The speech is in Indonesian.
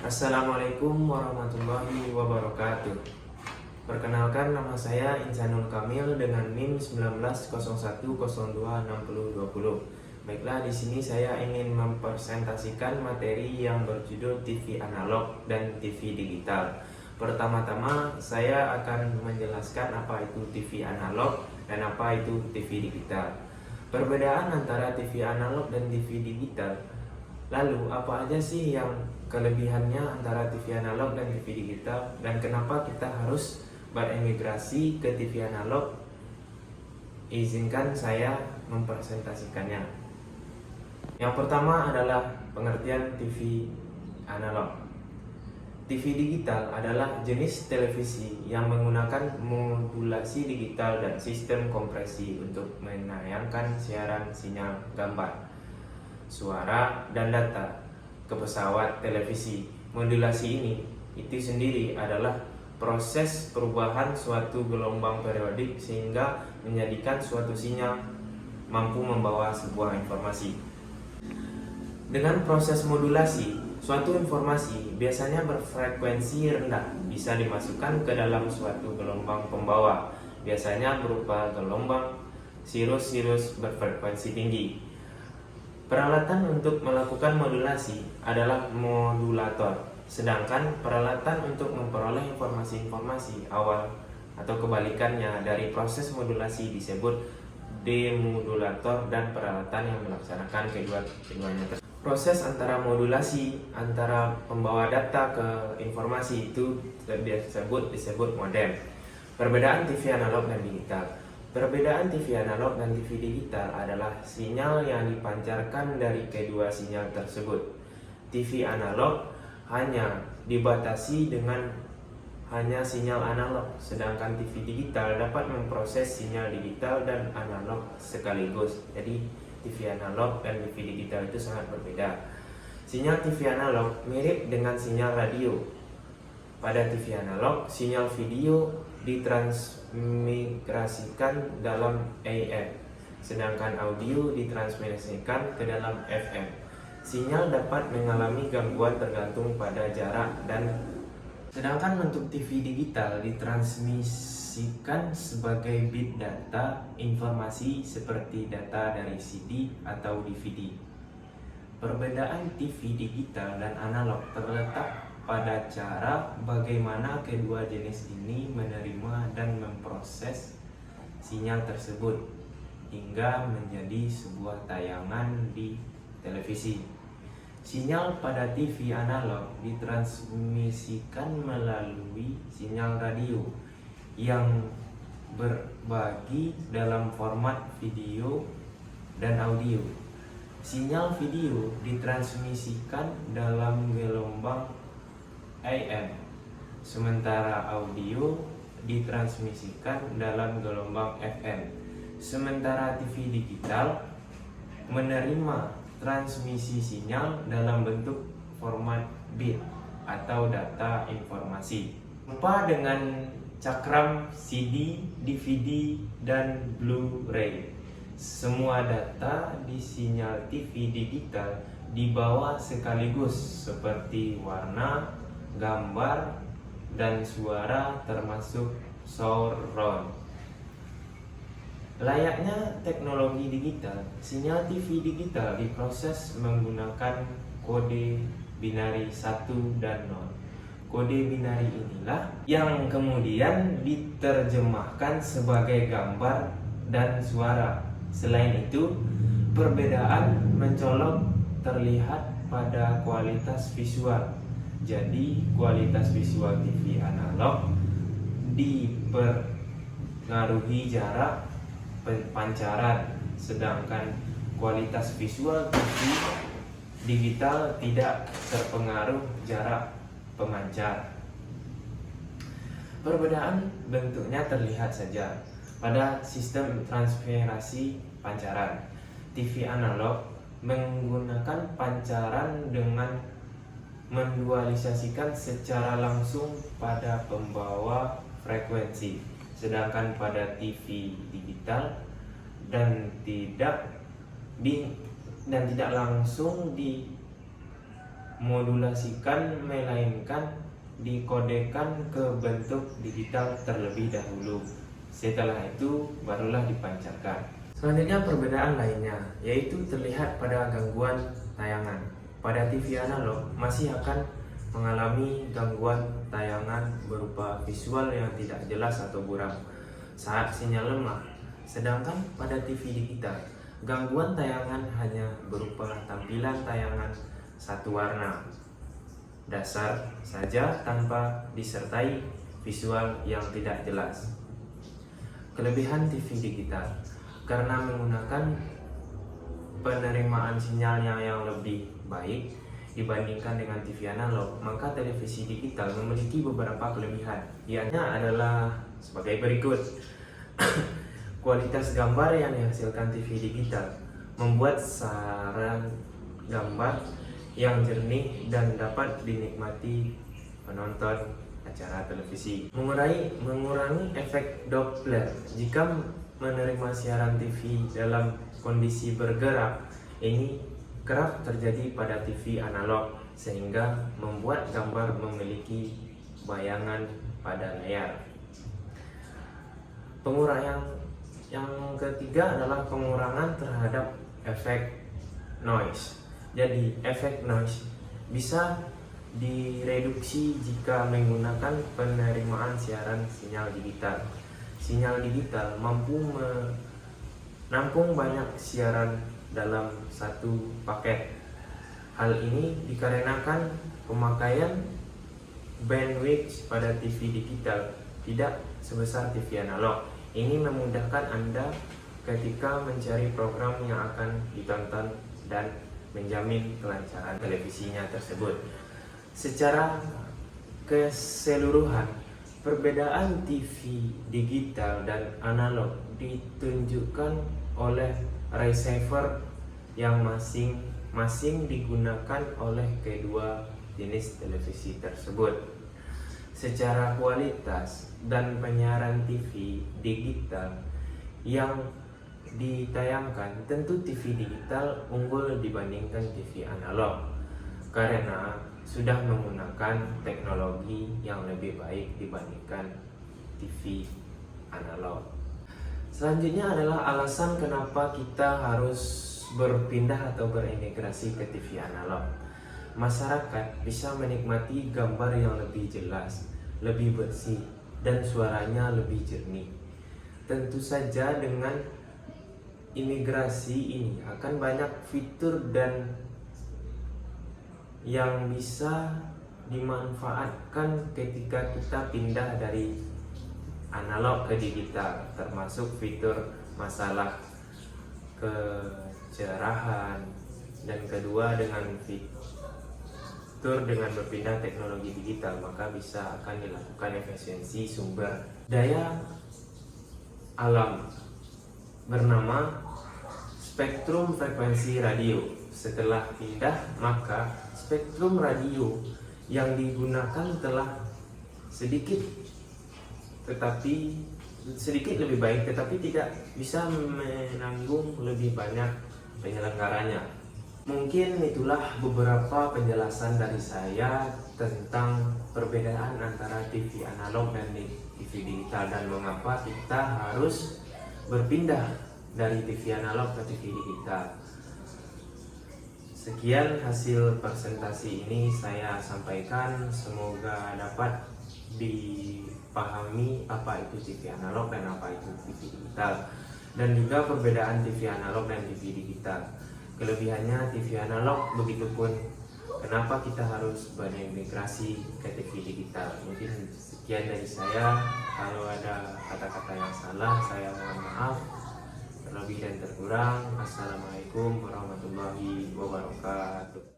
Assalamualaikum warahmatullahi wabarakatuh. Perkenalkan, nama saya Insanul Kamil dengan NIM 1901026020. Baiklah, di sini saya ingin mempresentasikan materi yang berjudul TV analog dan TV digital. Pertama-tama saya akan menjelaskan apa itu TV analog dan apa itu TV digital. Perbedaan antara TV analog dan TV digital. Lalu apa aja sih yang kelebihannya antara TV analog dan TV digital, dan kenapa kita harus beremigrasi ke TV analog? Izinkan saya mempresentasikannya. Yang pertama adalah pengertian TV analog. TV digital adalah jenis televisi yang menggunakan modulasi digital dan sistem kompresi untuk menayangkan siaran sinyal gambar, suara, dan data ke pesawat televisi. Modulasi ini itu sendiri adalah proses perubahan suatu gelombang periodik sehingga menjadikan suatu sinyal mampu membawa sebuah informasi. Dengan proses modulasi, suatu informasi biasanya berfrekuensi rendah bisa dimasukkan ke dalam suatu gelombang pembawa, biasanya berupa gelombang sirus-sirus berfrekuensi tinggi. Peralatan untuk melakukan modulasi adalah modulator, sedangkan peralatan untuk memperoleh informasi-informasi awal atau kebalikannya dari proses modulasi disebut demodulator, dan peralatan yang melaksanakan keduanya. Proses antara modulasi antara pembawa data ke informasi itu disebut modem. Perbedaan TV analog dan digital. Perbedaan TV analog dan TV digital adalah sinyal yang dipancarkan dari kedua sinyal tersebut. TV analog hanya dibatasi dengan hanya sinyal analog, sedangkan TV digital dapat memproses sinyal digital dan analog sekaligus. Jadi TV analog dan TV digital itu sangat berbeda. Sinyal TV analog mirip dengan sinyal radio. Pada TV analog, sinyal video ditransmigrasikan dalam AM, sedangkan audio ditransmisikan ke dalam FM. Sinyal dapat mengalami gangguan tergantung pada jarak, dan sedangkan untuk TV digital ditransmisikan sebagai bit data informasi seperti data dari CD atau DVD. Perbedaan TV digital dan analog terletak pada cara bagaimana kedua jenis ini menerima dan memproses sinyal tersebut hingga menjadi sebuah tayangan di televisi. Sinyal pada TV analog ditransmisikan melalui sinyal radio yang berbagi dalam format video dan audio. Sinyal video ditransmisikan dalam gelombang AM, sementara audio ditransmisikan dalam gelombang FM. Sementara TV digital menerima transmisi sinyal dalam bentuk format bit atau data informasi. Jumpa dengan cakram CD, DVD, dan Blu-ray. Semua data di sinyal TV digital dibawa sekaligus seperti warna, gambar, dan suara termasuk surround. Layaknya teknologi digital, sinyal TV digital diproses menggunakan kode binari 1 dan 0. Kode binari inilah yang kemudian diterjemahkan sebagai gambar dan suara. Selain itu, perbedaan mencolok terlihat pada kualitas visual. Jadi, kualitas visual TV analog dipengaruhi jarak pancaran, sedangkan kualitas visual TV digital tidak terpengaruh jarak pemancar. Perbedaan bentuknya terlihat saja pada sistem transferasi pancaran. TV analog menggunakan pancaran dengan mendualisasikan secara langsung pada pembawa frekuensi, sedangkan pada TV digital dan tidak langsung dimodulasikan melainkan dikodekan ke bentuk digital terlebih dahulu. Setelah itu barulah dipancarkan. Selanjutnya perbedaan lainnya yaitu terlihat pada gangguan tayangan. Pada TV analog masih akan mengalami gangguan tayangan berupa visual yang tidak jelas atau buram saat sinyal lemah. Sedangkan pada TV digital, gangguan tayangan hanya berupa tampilan tayangan satu warna dasar saja tanpa disertai visual yang tidak jelas. Kelebihan TV digital, karena menggunakan penerimaan sinyalnya yang lebih baik dibandingkan dengan TV analog, maka televisi digital memiliki beberapa kelebihan. Ianya adalah sebagai berikut. Kualitas gambar yang dihasilkan TV digital membuat saran gambar yang jernih dan dapat dinikmati penonton acara televisi. Mengurangi efek Doppler. Jika menerima siaran TV dalam kondisi bergerak, ini kerap terjadi pada TV analog sehingga membuat gambar memiliki bayangan pada layar. Pengurangan yang ketiga adalah pengurangan terhadap efek noise. Jadi efek noise bisa direduksi jika menggunakan penerimaan siaran sinyal digital. Sinyal digital mampu menampung banyak siaran dalam satu paket. Hal ini dikarenakan pemakaian bandwidth pada TV digital tidak sebesar TV analog. Ini memudahkan Anda ketika mencari program yang akan ditonton dan menjamin kelancaran televisinya tersebut. Secara keseluruhan, perbedaan TV digital dan analog ditunjukkan oleh receiver yang masing-masing digunakan oleh kedua jenis televisi tersebut. Secara kualitas dan penyiaran TV digital yang ditayangkan, tentu TV digital unggul dibandingkan TV analog karena sudah menggunakan teknologi yang lebih baik dibandingkan TV analog. Selanjutnya adalah alasan kenapa kita harus berpindah atau berintegrasi ke TV analog. Masyarakat bisa menikmati gambar yang lebih jelas, lebih bersih, dan suaranya lebih jernih. Tentu saja dengan imigrasi ini akan banyak fitur dan yang bisa dimanfaatkan ketika kita pindah dari analog ke digital, termasuk fitur masalah kecerahan, dan kedua dengan fitur dengan berpindah teknologi digital maka bisa akan dilakukan efisiensi sumber daya alam bernama spektrum frekuensi radio. Setelah pindah, maka spektrum radio yang digunakan telah sedikit lebih baik, tetapi tidak bisa menanggung lebih banyak penyelenggaranya. Mungkin itulah beberapa penjelasan dari saya tentang perbedaan antara TV analog dan TV digital dan mengapa kita harus berpindah dari TV analog ke TV digital. Sekian hasil presentasi ini saya sampaikan, semoga dapat dipahami apa itu TV analog dan apa itu TV digital, dan juga perbedaan TV analog dan TV digital. Kelebihannya TV analog, begitupun kenapa kita harus bermigrasi ke TV digital. Mungkin sekian dari saya. Kalau ada kata-kata yang salah, saya mohon maaf. Terlebih dan terkurang, assalamualaikum warahmatullahi wabarakatuh.